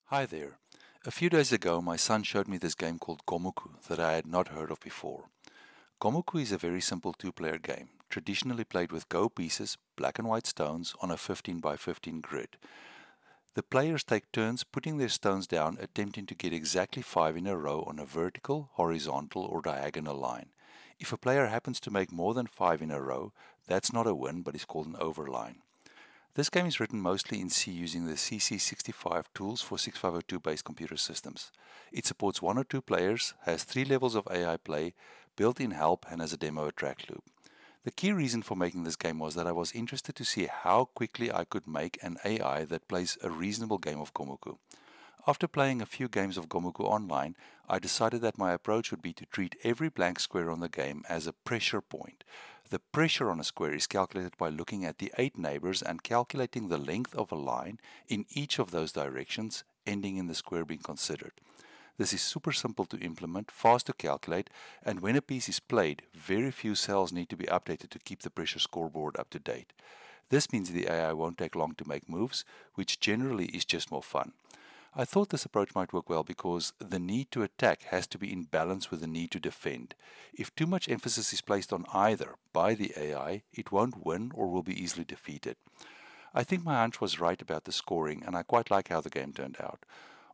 Hi there. A few days ago, my son showed me this game called Gomoku that I had not heard of before. Gomoku is a very simple two-player game, traditionally played with Go pieces, black and white stones, on a 15 by 15 grid. The players take turns putting their stones down, attempting to get exactly 5 in a row on a vertical, horizontal, or diagonal line. If a player happens to make more than 5 in a row, that's not a win but is called an overline. This game is written mostly in C using the CC65 tools for 6502 based computer systems. It supports one or two players, has 3 levels of AI play, built-in help, and has a demo track loop. The key reason for making this game was that I was interested to see how quickly I could make an AI that plays a reasonable game of Gomoku. After playing a few games of Gomoku online, I decided that my approach would be to treat every blank square on the game as a pressure point. The pressure on a square is calculated by looking at the 8 neighbors and calculating the length of a line in each of those directions, ending in the square being considered. This is super simple to implement, fast to calculate, and when a piece is played, very few cells need to be updated to keep the pressure scoreboard up to date. This means the AI won't take long to make moves, which generally is just more fun. I thought this approach might work well because the need to attack has to be in balance with the need to defend. If too much emphasis is placed on either by the AI, it won't win or will be easily defeated. I think my hunch was right about the scoring, and I quite like how the game turned out.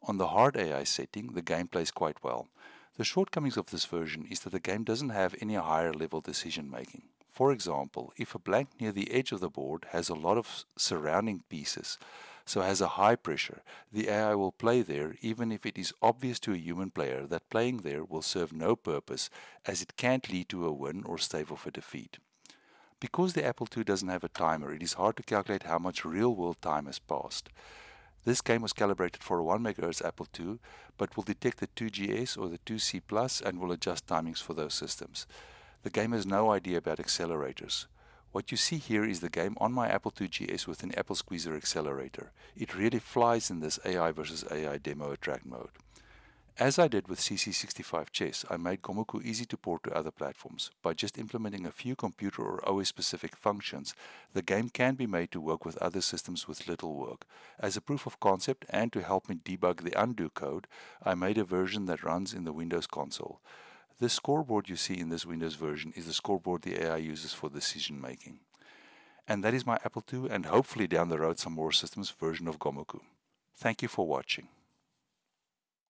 On the hard AI setting, the game plays quite well. The shortcomings of this version is that the game doesn't have any higher level decision making. For example, if a blank near the edge of the board has a lot of surrounding pieces, so has a high pressure, the AI will play there even if it is obvious to a human player that playing there will serve no purpose as it can't lead to a win or stave off a defeat. Because the Apple II doesn't have a timer, it is hard to calculate how much real-world time has passed. This game was calibrated for a 1 MHz Apple II, but will detect the 2GS or the 2C Plus and will adjust timings for those systems. The game has no idea about accelerators. What you see here is the game on my Apple II GS with an Apple Squeezer accelerator. It really flies in this AI versus AI demo attract mode. As I did with CC65 Chess, I made Gomoku easy to port to other platforms. By just implementing a few computer or OS specific functions, the game can be made to work with other systems with little work. As a proof of concept and to help me debug the undo code, I made a version that runs in the Windows console. The scoreboard you see in this Windows version is the scoreboard the AI uses for decision making. And that is my Apple II and hopefully down the road some more systems version of Gomoku. Thank you for watching.